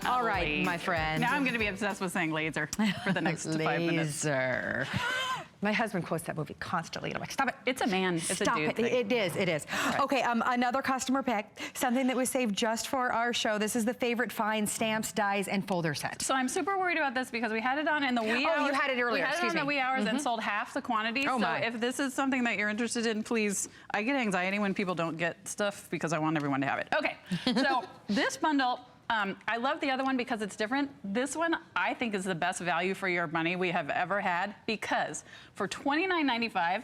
All right, my friend. Now I'm going to be obsessed with saying laser for the next 5 minutes. Laser. My husband quotes that movie constantly. And I'm like, stop it. It's a man. It's Stop a dude it. thing. It is. It is. Right. Okay, another customer pick, something that was saved just for our show. This is the favorite find stamps, dies, and folder set. So I'm super worried about this because we had it on in the wee hours. Oh, you had it earlier. We had it on the wee hours and sold half the quantity. Oh, so my. if this is something that you're interested in, please. I get anxiety when people don't get stuff because I want everyone to have it. Okay, so this bundle. I love the other one because it's different. This one I think is the best value for your money we have ever had because for $29.95,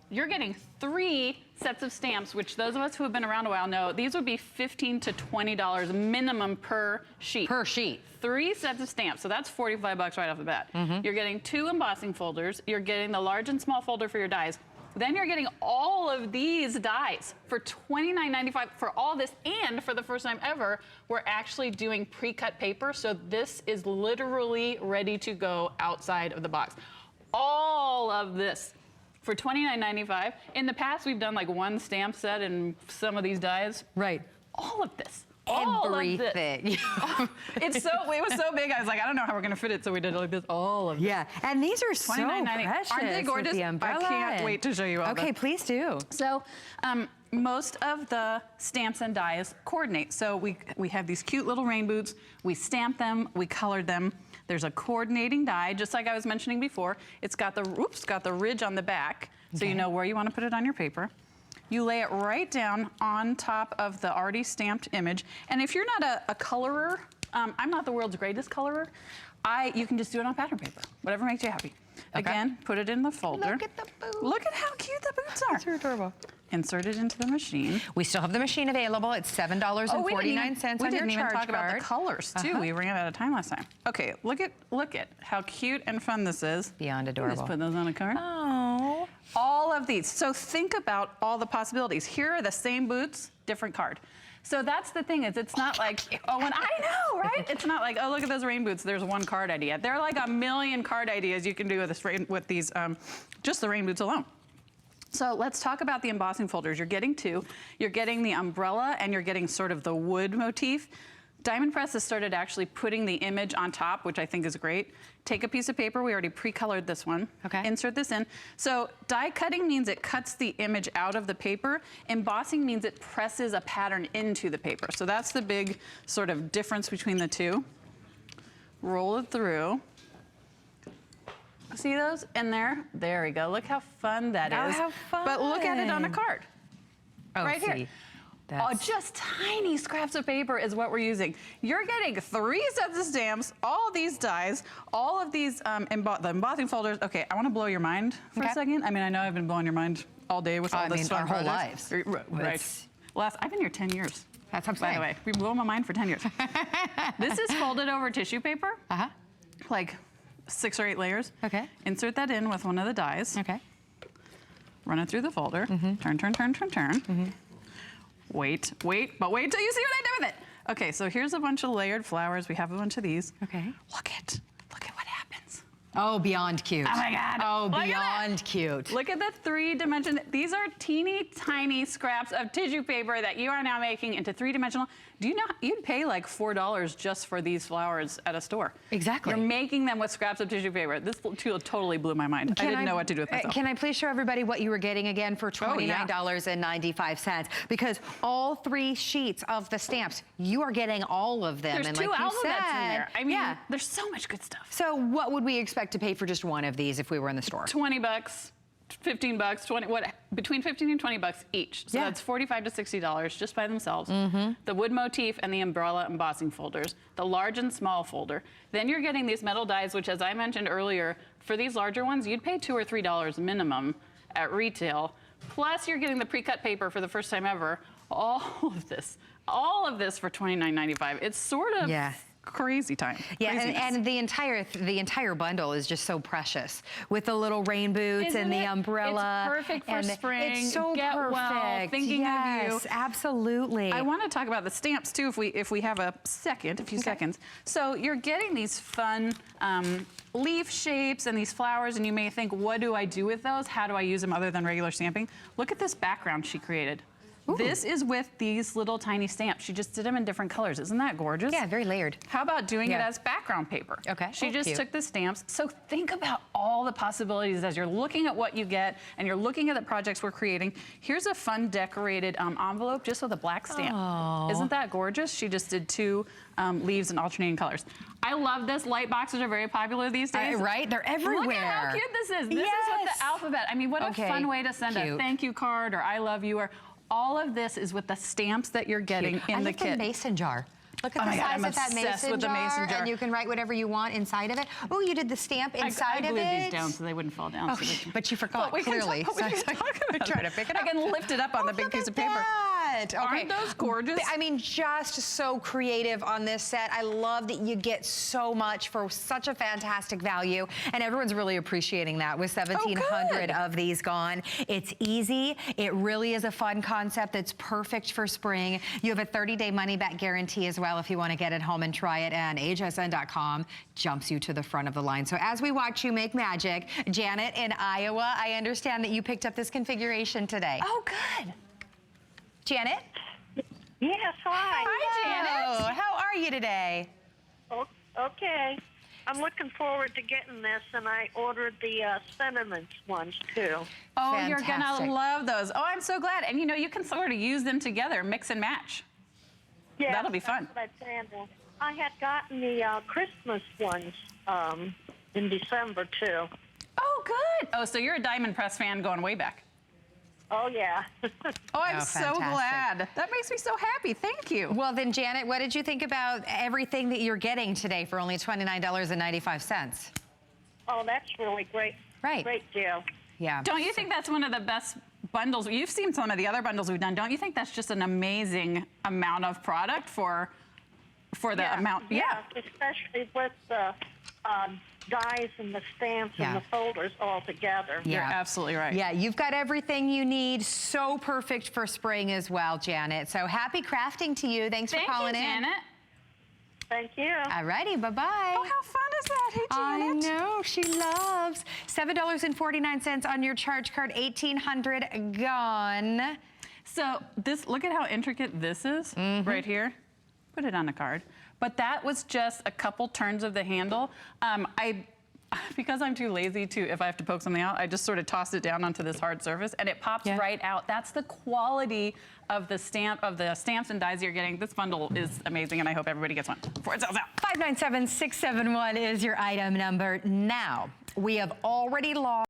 you're getting 3 sets of stamps, which those of us who have been around a while know these would be $15 to $20 minimum per sheet. Per sheet. 3 sets of stamps, so that's $45 right off the bat. You're getting 2 embossing folders. You're getting the large and small folder for your dies. Then you're getting all of these dies for $29.95 for all this, and for the first time ever, we're actually doing pre-cut paper, so this is literally ready to go outside of the box. All of this for $29.95. In the past, we've done like 1 stamp set and some of these dies. Right. All of this. Everything. It was so big, I was like, I don't know how we're gonna fit it, so we did like this, all of this. Yeah, and these are so precious. Aren't they gorgeous? The I can't wait to show you all Okay, please do. So, most of the stamps and dies coordinate. So we have these cute little rain boots, we stamp them, we colored them. There's a coordinating die, just like I was mentioning before. It's got the ridge on the back, so you know where you wanna put it on your paper. You lay it right down on top of the already stamped image. And if you're not a colorer, I'm not the world's greatest colorer, you can just do it on pattern paper, whatever makes you happy. Okay. Again, put it in the folder. Look at the boots. Look at how cute the boots are. They're adorable. Insert it into the machine. We still have the machine available. It's $7.49 on your charge card. We didn't even talk about the colors too. We ran out of time last time. Okay, look at how cute and fun this is. Beyond adorable. Just put those on a card. Oh. All of these. So think about all the possibilities. Here are the same boots, different card. So that's the thing is it's not like, oh, when I know, right? It's not like, oh, look at those rain boots. There's 1 card idea. There are like a million card ideas you can do with these, just the rain boots alone. So let's talk about the embossing folders. You're getting 2. You're getting the umbrella and you're getting sort of the wood motif. Diamond Press has started actually putting the image on top, which I think is great. Take a piece of paper, we already pre-colored this one. Okay. Insert this in. So die cutting means it cuts the image out of the paper. Embossing means it presses a pattern into the paper. So that's the big sort of difference between the two. Roll it through. See those in there? There we go. Look how fun that is. How fun. But look at it on a card. Oh, right here. Oh, just tiny scraps of paper is what we're using. You're getting 3 sets of stamps, all these dies, all of these the embossing folders. Okay, I want to blow your mind for a second. I mean, I know I've been blowing your mind all day with all this our fun whole lives. Right. I've been here 10 years. That's what I'm saying. By the way, we've been blowing my mind for 10 years. This is folded over tissue paper. Like 6 or 8 layers. Okay. Insert that in with one of the dies. Okay. Run it through the folder. Turn, turn, turn, turn, turn. Wait till you see what I did with it. Okay, so here's a bunch of layered flowers. We have a bunch of these. Okay. Look at what happens. Oh, beyond cute. Oh my God. Oh, beyond cute. Look at the 3-dimensional. These are teeny tiny scraps of tissue paper that you are now making into 3-dimensional. Do you know you'd pay like $4 just for these flowers at a store? Exactly. You're making them with scraps of tissue paper. This tool totally blew my mind. I didn't know what to do with myself. Can I please show everybody what you were getting again for $29.95? Because all 3 sheets of the stamps, you are getting all of them. There's 2 alphabets in there. I mean, there's so much good stuff. So what would we expect to pay for just one of these if we were in the store? $20. 15 bucks, 20, between 15 and 20 bucks each. So that's $45 to $60 just by themselves. The wood motif and the umbrella embossing folders, the large and small folder. Then you're getting these metal dies, which as I mentioned earlier, for these larger ones, you'd pay $2 or $3 minimum at retail. Plus you're getting the pre-cut paper for the first time ever. All of this for $29.95. It's sort of crazy time. Yeah, and the entire bundle is just so precious with the little rain boots and the umbrella. It's perfect for spring. It's so perfect. Well, thinking of you. Yes, absolutely. I want to talk about the stamps too, if we have a few seconds. So you're getting these fun leaf shapes and these flowers, and you may think, what do I do with those? How do I use them other than regular stamping? Look at this background she created. Ooh. This is with these little tiny stamps. She just did them in different colors. Isn't that gorgeous? Yeah, very layered. How about doing it as background paper? Okay. She just cute. took the stamps. So think about all the possibilities as you're looking at what you get and you're looking at the projects we're creating. Here's a fun decorated envelope just with a black stamp. Aww. Isn't that gorgeous? She just did 2 leaves in alternating colors. I love this. Light boxes are very popular these days. Right? They're everywhere. Look at how cute this is. This is with the alphabet. I mean, what a fun way to send a thank you card or I love you or all of this is with the stamps that you're getting in the kit. The mason jar. Look at the size I'm of that mason jar, and you can write whatever you want inside of it. Oh, you did the stamp inside of it. I glued these down so they wouldn't fall down. Okay, but you forgot, clearly. Try to pick it up. I can lift it up on the big piece of paper. Okay. Aren't those gorgeous? I mean, just so creative on this set. I love that you get so much for such a fantastic value, and everyone's really appreciating that with 1,700 of these gone. It's easy. It really is a fun concept that's perfect for spring. You have a 30-day money-back guarantee as well if you want to get it home and try it, and hsn.com jumps you to the front of the line. So as we watch you make magic, Janet in Iowa, I understand that you picked up this configuration today. Oh, good. Janet? Yes, hi. Hi, Janet. How are you today? Oh, okay. I'm looking forward to getting this, and I ordered the sentiment ones, too. Oh, Fantastic. you're going to love those. Oh, I'm so glad. And, you know, you can sort of use them together, mix and match. Yeah, that'll be fun. That's what I planned on. I had gotten the Christmas ones in December, too. Oh, good. Oh, so you're a Diamond Press fan going way back. Oh, yeah. Oh, I'm so glad. That makes me so happy. Thank you. Well, then, Janet, what did you think about everything that you're getting today for only $29.95? Oh, that's really great. Right. Great deal. Yeah. Don't you think that's one of the best bundles? You've seen some of the other bundles we've done. Don't you think that's just an amazing amount of product for the amount? Yeah, especially with the dies and the stamps and the folders all together. You're absolutely right. Yeah, you've got everything you need. So perfect for spring as well, Janet. So happy crafting to you. Thanks for calling in. Janet. Thank you. All righty, bye-bye. Oh, how fun is that? Hey, Janet. I know, she loves. $7.49 on your charge card, $1,800 gone. So this, look at how intricate this is right here. Put it on a card. But that was just a couple turns of the handle. Because I'm too lazy to, if I have to poke something out, I just sort of toss it down onto this hard surface and it pops right out. That's the quality of the stamps and dies you're getting. This bundle is amazing and I hope everybody gets one before it sells out. 597671 is your item number. Now, we have already lost